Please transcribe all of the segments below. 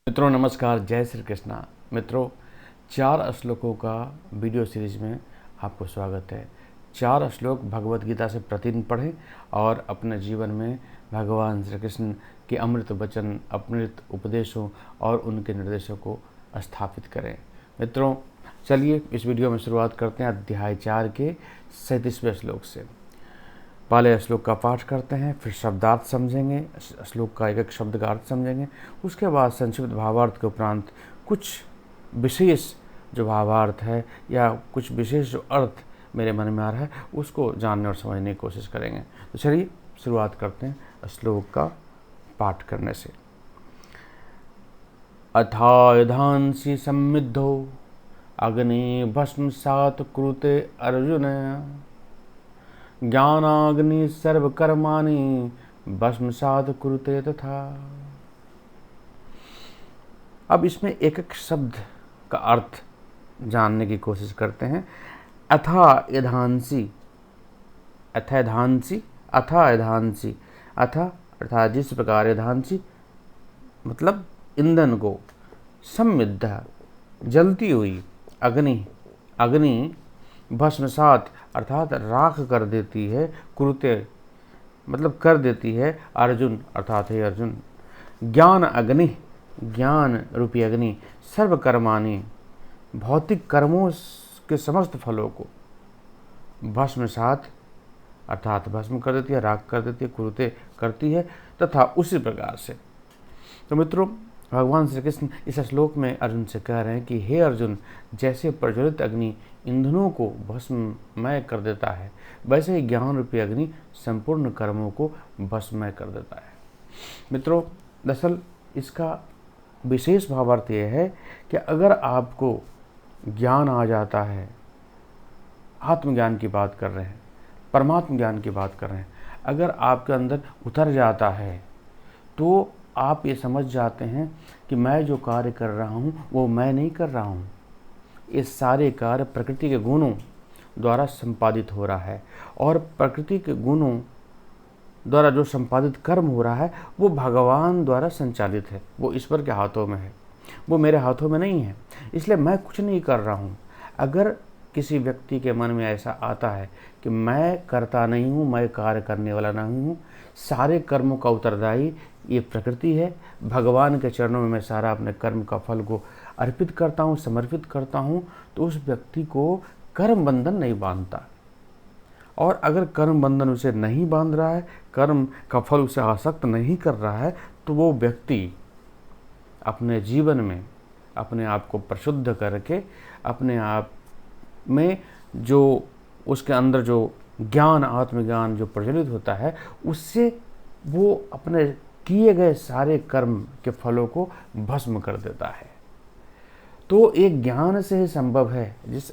मित्रों नमस्कार, जय श्री कृष्णा। मित्रों, 4 श्लोकों का वीडियो सीरीज में आपको स्वागत है। 4 श्लोक भगवत गीता से प्रतिदिन पढ़ें और अपने जीवन में भगवान श्री कृष्ण के अमृत वचन, अमृत उपदेशों और उनके निर्देशों को स्थापित करें। मित्रों, चलिए इस वीडियो में शुरुआत करते हैं अध्याय 4 के 37वें श्लोक से। पहले श्लोक का पाठ करते हैं, फिर शब्दार्थ समझेंगे, श्लोक का एक एक शब्द का अर्थ समझेंगे। उसके बाद संक्षिप्त भावार्थ के उपरांत कुछ विशेष जो भावार्थ है या कुछ विशेष जो अर्थ मेरे मन में आ रहा है उसको जानने और समझने की कोशिश करेंगे। तो चलिए शुरुआत करते हैं श्लोक का पाठ करने से। अथाधांसि सम्मिद्धो अग्नि भस्मसात् कुरुते अर्जुन ज्ञानाग्नि सर्वकर्माणि भस्मसात् कुरुते तथा। अब इसमें एक एक शब्द का अर्थ जानने की कोशिश करते हैं। अथा यधांसी, अथैधांसी, अथा यधांसी, अथा अर्थात जिस प्रकार, यधांसी मतलब ईंधन को, सम्मिद्ध जलती हुई, अग्नि अग्नि भस्मसात अर्थात राख कर देती है, कुरुते मतलब कर देती है, अर्जुन अर्थात हे अर्जुन। ज्ञान अग्नि, ज्ञान रूपी अग्नि, सर्वकर्माणि भौतिक कर्मों के समस्त फलों को, भस्मसात अर्थात भस्म कर देती है, राख कर देती है, कुरुते करती है, तथा उसी प्रकार से। तो मित्रों, भगवान श्री कृष्ण इस श्लोक में अर्जुन से कह रहे हैं कि हे अर्जुन, जैसे प्रज्वलित अग्नि ईंधनों को भस्ममय कर देता है, वैसे ही ज्ञान रूपी अग्नि संपूर्ण कर्मों को भस्ममय कर देता है। मित्रों, दरअसल इसका विशेष भावार्थ यह है कि अगर आपको ज्ञान आ जाता है, आत्मज्ञान की बात कर रहे हैं, परमात्म ज्ञान की बात कर रहे हैं, अगर आपके अंदर उतर जाता है तो आप ये समझ जाते हैं कि मैं जो कार्य कर रहा हूँ वो मैं नहीं कर रहा हूँ। ये सारे कार्य प्रकृति के गुणों द्वारा संपादित हो रहा है, और प्रकृति के गुणों द्वारा जो संपादित कर्म हो रहा है वो भगवान द्वारा संचालित है, वो ईश्वर के हाथों में है, वो मेरे हाथों में नहीं है। इसलिए मैं कुछ नहीं कर रहा हूँ। अगर किसी व्यक्ति के मन में ऐसा आता है कि मैं करता नहीं हूँ, मैं कार्य करने वाला नहीं हूँ, सारे कर्मों का उत्तरदायी ये प्रकृति है, भगवान के चरणों में मैं सारा अपने कर्म का फल को अर्पित करता हूँ, समर्पित करता हूँ, तो उस व्यक्ति को कर्म बंधन नहीं बांधता। और अगर कर्म बंधन उसे नहीं बांध रहा है, कर्म का फल उसे आसक्त नहीं कर रहा है, तो वो व्यक्ति अपने जीवन में अपने आप को परिशुद्ध करके, अपने आप में जो उसके अंदर जो ज्ञान, आत्मज्ञान जो प्रज्वलित होता है, उससे वो अपने किए गए सारे कर्म के फलों को भस्म कर देता है। तो एक ज्ञान से ही संभव है, जिस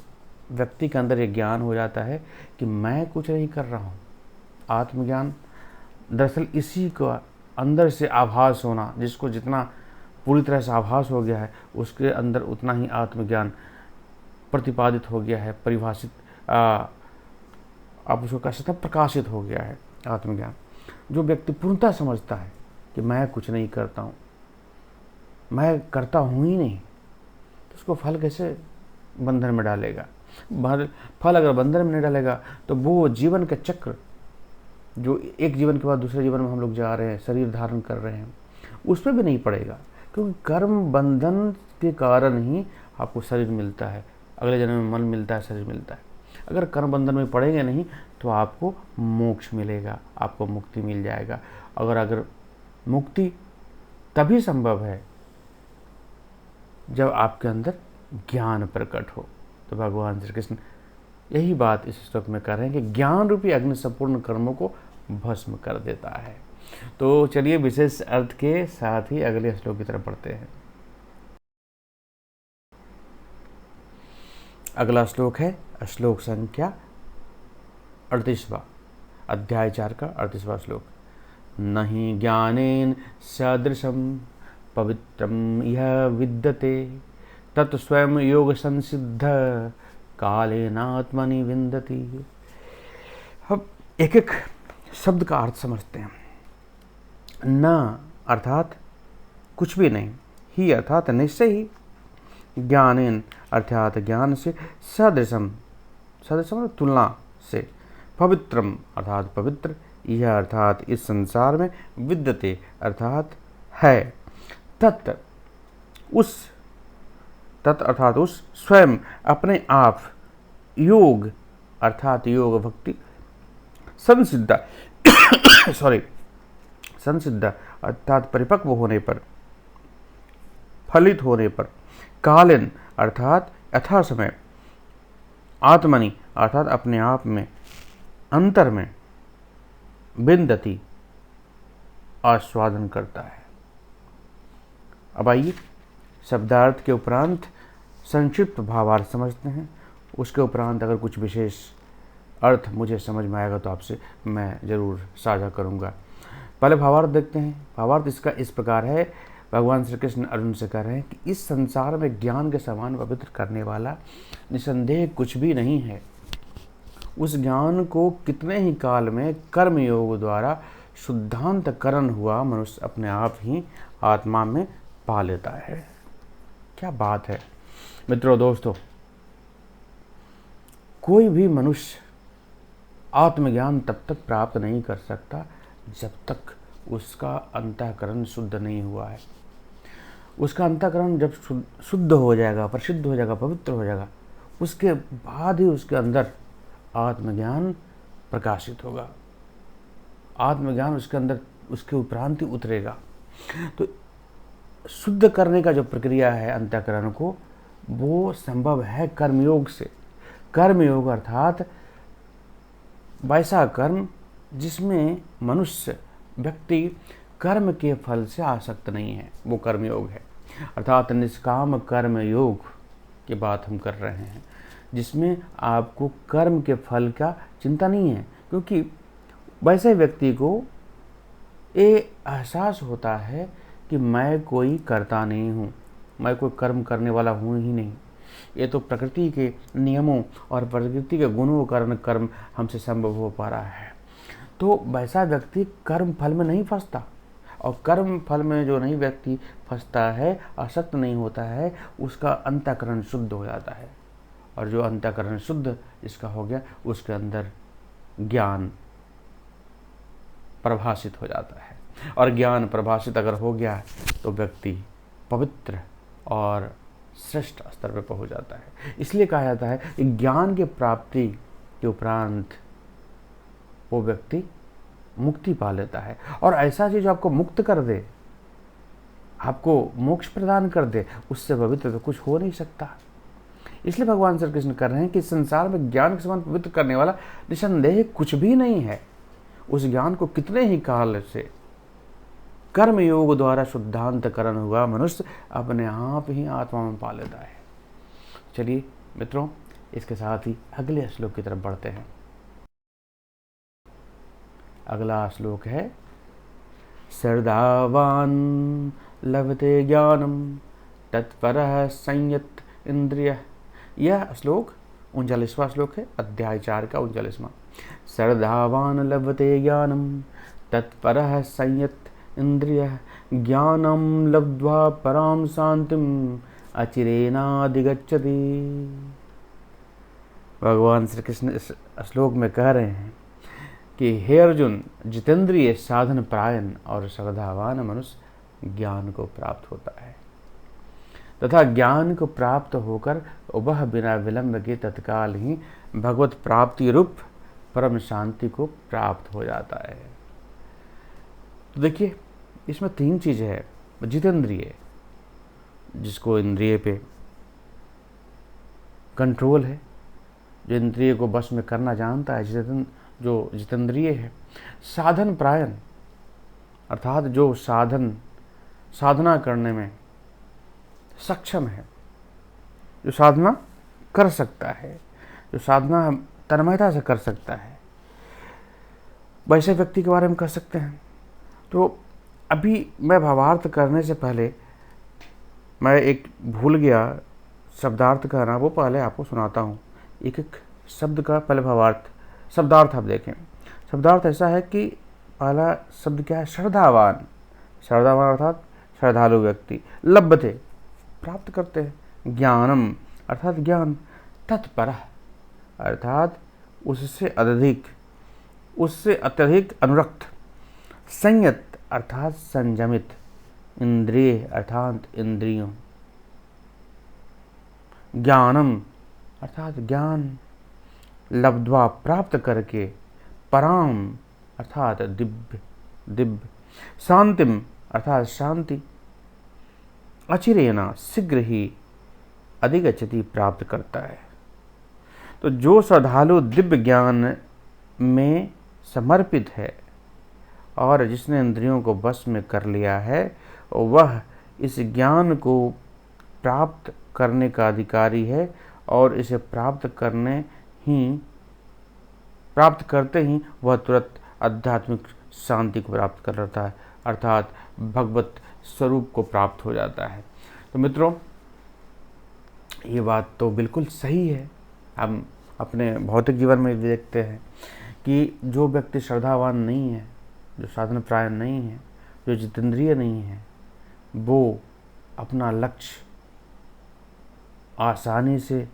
व्यक्ति के अंदर एक ज्ञान हो जाता है कि मैं कुछ नहीं कर रहा हूँ। आत्मज्ञान दरअसल इसी का अंदर से आभास होना, जिसको जितना पूरी तरह से आभास हो गया है उसके अंदर उतना ही आत्मज्ञान प्रतिपादित हो गया है, परिभाषित आप उसको कह सकते हैं प्रकाशित हो गया है आत्मज्ञान। जो व्यक्ति पूर्णतः समझता है कि मैं कुछ नहीं करता हूँ, मैं करता हूँ ही नहीं, तो उसको फल कैसे बंधन में डालेगा। फल अगर बंधन में नहीं डालेगा तो वो जीवन का चक्र, जो एक जीवन के बाद दूसरे जीवन में हम लोग जा रहे हैं, शरीर धारण कर रहे हैं, उसमें भी नहीं पड़ेगा। क्योंकि कर्म बंधन के कारण ही आपको शरीर मिलता है, अगले जन्म में मन मिलता है, शरीर मिलता है। अगर कर्म बंधन में पड़ेंगे नहीं तो आपको मोक्ष मिलेगा, आपको मुक्ति मिल जाएगा। अगर मुक्ति तभी संभव है जब आपके अंदर ज्ञान प्रकट हो। तो भगवान श्री कृष्ण यही बात इस श्लोक में कर रहे हैं कि ज्ञान रूपी अग्नि संपूर्ण कर्मों को भस्म कर देता है। तो चलिए विशेष अर्थ के साथ ही अगले श्लोक की तरफ बढ़ते हैं। अगला श्लोक है श्लोक संख्या 38वां, अध्याय 4 का 38वां श्लोक। नहीं ज्ञानेन सदृशम पवित्रम यह विद्यते तत् स्वयं योग संसिद्ध कालेनात्मनि विन्दति। अब एक एक शब्द का अर्थ समझते हैं। न अर्थात कुछ भी नहीं, ही अर्थात निश्चय ही, ज्ञानेन अर्थात ज्ञान से, सदृशम सदृशम तुलना से, पवित्रम अर्थात पवित्र, यह अर्थात इस संसार में, विद्यते अर्थात है, तत् उस, तत् अर्थात उस, स्वयं अपने आप, योग अर्थात योग भक्ति, संसिद्धा सॉरी संसिद्धा अर्थात परिपक्व होने पर, फलित होने पर, कालीन अर्थात यथा समय, आत्मनि अर्थात अपने आप में, अंतर में, बिंदति आस्वादन करता है। अब आइए शब्दार्थ के उपरांत संक्षिप्त भावार्थ समझते हैं। उसके उपरांत अगर कुछ विशेष अर्थ मुझे समझ में आएगा तो आपसे मैं ज़रूर साझा करूंगा। पहले भावार्थ देखते हैं। भावार्थ इसका इस प्रकार है, भगवान श्री कृष्ण अर्जुन से कह रहे हैं कि इस संसार में ज्ञान के समान पवित्र करने वाला निसंदेह कुछ भी नहीं है। उस ज्ञान को कितने ही काल में कर्म योग द्वारा शुद्धांतकरण हुआ मनुष्य अपने आप ही आत्मा में पा लेता है। क्या बात है मित्रों, दोस्तों, कोई भी मनुष्य आत्मज्ञान तब तक प्राप्त नहीं कर सकता जब तक उसका अंतःकरण शुद्ध नहीं हुआ है। उसका अंतःकरण जब शुद्ध हो जाएगा, प्रसिद्ध हो जाएगा, पवित्र हो जाएगा, उसके बाद ही उसके अंदर आत्मज्ञान प्रकाशित होगा। आत्मज्ञान उसके अंदर, उसके उपरांत ही उतरेगा। तो शुद्ध करने का जो प्रक्रिया है अंतःकरण को, वो संभव है कर्मयोग से। कर्मयोग अर्थात वैसा कर्म जिसमें मनुष्य व्यक्ति कर्म के फल से आसक्त नहीं है, वो कर्मयोग है। अर्थात निष्काम कर्म योग की बात हम कर रहे हैं, जिसमें आपको कर्म के फल का चिंता नहीं है, क्योंकि वैसे व्यक्ति को ये एहसास होता है कि मैं कोई कर्ता नहीं हूँ, मैं कोई कर्म करने वाला हूँ ही नहीं। ये तो प्रकृति के नियमों और प्रकृति के गुणों के कारण कर्म हमसे संभव हो पा रहा है। तो वैसा व्यक्ति कर्म फल में नहीं फंसता, और कर्म फल में जो नहीं व्यक्ति फंसता है, आसक्त नहीं होता है, उसका अंतःकरण शुद्ध हो जाता है। और जो अंतःकरण शुद्ध इसका हो गया, उसके अंदर ज्ञान प्रभाषित हो जाता है। और ज्ञान प्रभाषित अगर हो गया तो व्यक्ति पवित्र और श्रेष्ठ स्तर पर पहुंच जाता है। इसलिए कहा जाता है कि ज्ञान की प्राप्ति के उपरांत वो व्यक्ति मुक्ति पा लेता है। और ऐसा चीज आपको मुक्त कर दे, आपको मोक्ष प्रदान कर दे, उससे पवित्र तो कुछ हो नहीं सकता। इसलिए भगवान श्री कृष्ण कर रहे हैं कि संसार में ज्ञान के समान पवित्र करने वाला निसंदेह कुछ भी नहीं है। उस ज्ञान को कितने ही काल से कर्म योग द्वारा शुद्धांतकरण हुआ मनुष्य अपने आप ही आत्मा में पा लेता है। चलिए मित्रों, इसके साथ ही अगले श्लोक की तरफ बढ़ते हैं। अगला श्लोक है, श्रद्धावान लभते ज्ञानम तत्परः संयत इंद्रियः। यह श्लोक 39वां श्लोक है, अध्याय 4 का 39वां। श्रद्धावान लभते ज्ञानम तत्परः संयत इंद्रियः, ज्ञानम लब्ध्वा पराम शांतिम अचिरेणाधिगच्छति। भगवान श्री कृष्ण इस श्लोक में कह रहे हैं कि हे अर्जुन, जितेंद्रिय साधन परायण और श्रद्धावान मनुष्य ज्ञान को प्राप्त होता है, तथा ज्ञान को प्राप्त होकर वह बिना विलंब के तत्काल ही भगवत प्राप्ति रूप परम शांति को प्राप्त हो जाता है। तो देखिए, इसमें 3 चीजें है। जितेंद्रिय, जिसको इंद्रिय पे कंट्रोल है, जो इंद्रिय को बस में करना जानता है, जो जितेंद्रिय है। साधन परायण, अर्थात जो साधना करने में सक्षम है, जो साधना कर सकता है, जो साधना तन्मयता से कर सकता है, वैसे व्यक्ति के बारे में कह सकते हैं। तो अभी मैं भावार्थ करने से पहले मैं एक भूल गया शब्दार्थ कहना, वो पहले आपको सुनाता हूँ। एक एक शब्द का पहले भावार्थ, शब्दार्थ आप देखें। शब्दार्थ ऐसा है कि पहला शब्द क्या है, श्रद्धावान। श्रद्धावान अर्थात श्रद्धालु व्यक्ति लभते प्राप्त करते हैं, ज्ञानम अर्थात ज्ञान, तत्परः अर्थात उससे अत्यधिक अनुरक्त, संयत अर्थात संयमित, इंद्रिय अर्थात इंद्रियों, ज्ञानम अर्थात ज्ञान, लब्ध्वा प्राप्त करके, पराम अर्थात दिव्य, शांतिम अर्थात शांति, अचिरेना शीघ्र ही, अधिगच्छति प्राप्त करता है। तो जो श्रद्धालु दिव्य ज्ञान में समर्पित है और जिसने इंद्रियों को वश में कर लिया है, वह इस ज्ञान को प्राप्त करने का अधिकारी है और इसे प्राप्त करते ही वह तुरंत आध्यात्मिक शांति को प्राप्त कर लेता है, अर्थात भगवत स्वरूप को प्राप्त हो जाता है। तो मित्रों, ये बात तो बिल्कुल सही है। हम अपने भौतिक जीवन में भी देखते हैं कि जो व्यक्ति श्रद्धावान नहीं है, जो साधन परायण नहीं है, जो जितेंद्रिय नहीं है, वो अपना लक्ष्य आसानी से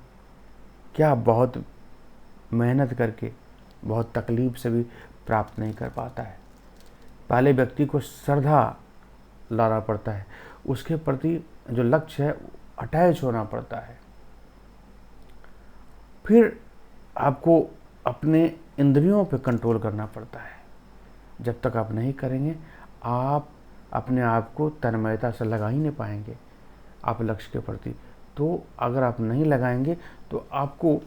क्या बहुत मेहनत करके, बहुत तकलीफ से भी प्राप्त नहीं कर पाता है। पहले व्यक्ति को श्रद्धा लाना पड़ता है, उसके प्रति जो लक्ष्य है अटैच होना पड़ता है। फिर आपको अपने इंद्रियों पे कंट्रोल करना पड़ता है। जब तक आप नहीं करेंगे, आप अपने आप को तन्मयता से लगा ही नहीं पाएंगे आप लक्ष्य के प्रति। तो अगर आप नहीं लगाएंगे तो आपको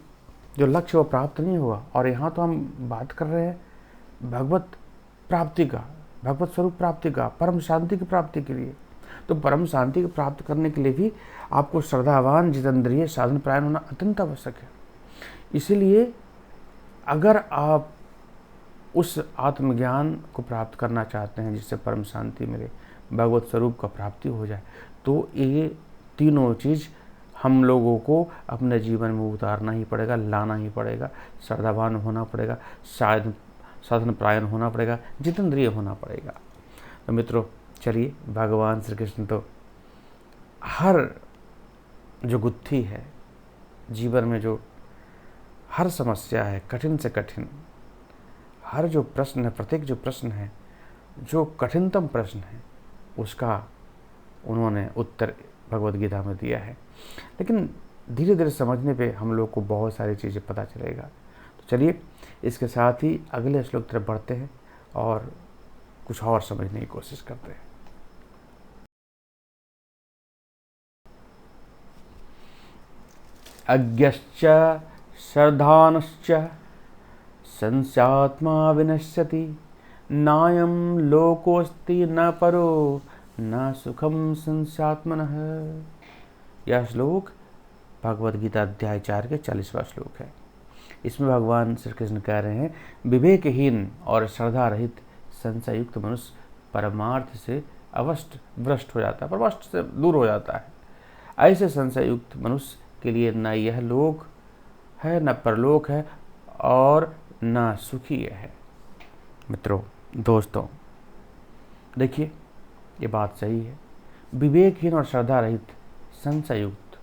जो लक्ष्य वो प्राप्त नहीं होगा। और यहाँ तो हम बात कर रहे हैं भगवत प्राप्ति का, भगवत स्वरूप प्राप्ति का, परम शांति की प्राप्ति के लिए। तो परम शांति को प्राप्त करने के लिए भी आपको श्रद्धावान, जितेंद्रिय, साधन परायण होना अत्यंत आवश्यक है। इसीलिए अगर आप उस आत्मज्ञान को प्राप्त करना चाहते हैं जिससे परम शांति मिले, भगवत स्वरूप का प्राप्ति हो जाए, तो ये तीनों चीज़ हम लोगों को अपने जीवन में उतारना ही पड़ेगा, लाना ही पड़ेगा। श्रद्धावान होना पड़ेगा, साधन परायण होना पड़ेगा, जितेंद्रिय होना पड़ेगा। तो मित्रों, चलिए, भगवान श्री कृष्ण तो हर जो गुत्थी है जीवन में, जो हर समस्या है कठिन से कठिन, हर जो प्रश्न है, प्रत्येक जो प्रश्न है, जो कठिनतम प्रश्न है, उसका उन्होंने उत्तर भगवद गीता में दिया है। लेकिन धीरे धीरे समझने पे हम लोग को बहुत सारी चीज़ें पता चलेगा। तो चलिए, इसके साथ ही अगले श्लोक तरफ बढ़ते हैं और कुछ और समझने की कोशिश करते हैं। अज्ञश्च श्रद्धानश्च संस्यात्मा विनश्यति, नायं लोकोस्ति न परो न सुखम संस्यात्मनः। यह श्लोक भगवद गीता अध्याय 4 के 40वां श्लोक है। इसमें भगवान श्री कृष्ण कह रहे हैं, विवेकहीन और श्रद्धा रहित संशय युक्त मनुष्य परमार्थ से अवश्य भ्रष्ट हो जाता है, परमार्थ से दूर हो जाता है। ऐसे संशय युक्त मनुष्य के लिए न यह लोक है, न परलोक है, और न सुखी है। मित्रों, दोस्तों, देखिए, ये बात सही है। विवेकहीन और श्रद्धा रहित, संशय युक्त,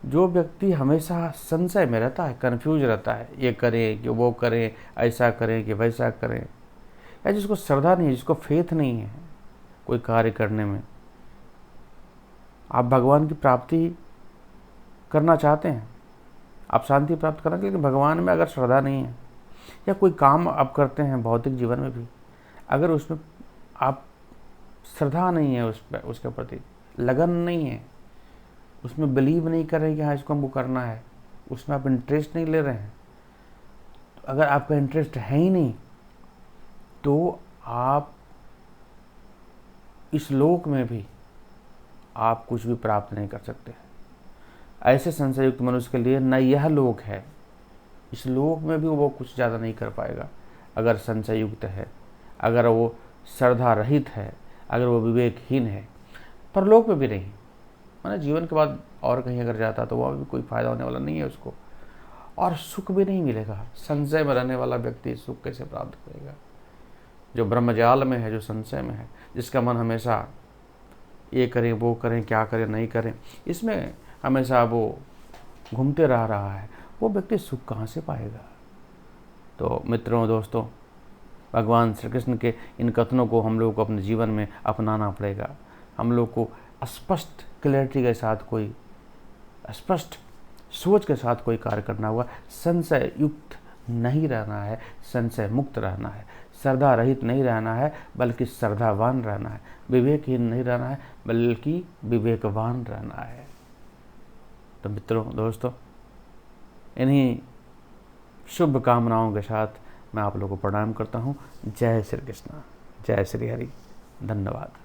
जो व्यक्ति हमेशा संशय में रहता है, कंफ्यूज रहता है, ये करें कि वो करें, ऐसा करें कि वैसा करें, या जिसको श्रद्धा नहीं है, जिसको फेथ नहीं है कोई कार्य करने में। आप भगवान की प्राप्ति करना चाहते हैं, आप शांति प्राप्त करना, लेकिन भगवान में अगर श्रद्धा नहीं है, या कोई काम आप करते हैं भौतिक जीवन में भी, अगर उसमें आप श्रद्धा नहीं है, उसके प्रति लगन नहीं है, उसमें बिलीव नहीं कर रहे कि हाँ इसको हमको करना है, उसमें आप इंटरेस्ट नहीं ले रहे हैं, तो अगर आपका इंटरेस्ट है ही नहीं, तो आप इस लोक में भी आप कुछ भी प्राप्त नहीं कर सकते। ऐसे संशय युक्त मनुष्य के लिए न यह लोक है, इस लोक में भी वो कुछ ज़्यादा नहीं कर पाएगा अगर संशय युक्त है, अगर वो श्रद्धा रहित है, अगर वो विवेकहीन है। परलोक में भी नहीं, माने जीवन के बाद और कहीं अगर जाता तो वहाँ भी कोई फायदा होने वाला नहीं है उसको, और सुख भी नहीं मिलेगा। संशय में रहने वाला व्यक्ति सुख कैसे प्राप्त करेगा? जो ब्रह्मजाल में है, जो संशय में है, जिसका मन हमेशा ये करें वो करें, क्या करें नहीं करें, इसमें हमेशा वो घूमते रह रहा है, वो व्यक्ति सुख कहाँ से पाएगा। तो मित्रों, दोस्तों, भगवान श्री कृष्ण के इन कथनों को हम लोग को अपने जीवन में अपनाना पड़ेगा। हम लोग को स्पष्ट क्लैरिटी के साथ, कोई स्पष्ट सोच के साथ कोई कार्य करना होगा। संशय युक्त नहीं रहना है, संशय मुक्त रहना है, श्रद्धा रहित नहीं रहना है बल्कि श्रद्धावान रहना है, विवेकहीन नहीं रहना है बल्कि विवेकवान रहना है। तो मित्रों, दोस्तों, इन्हीं शुभ कामनाओं के साथ मैं आप लोगों को प्रणाम करता हूँ। जय श्री कृष्ण, जय श्री हरि, धन्यवाद।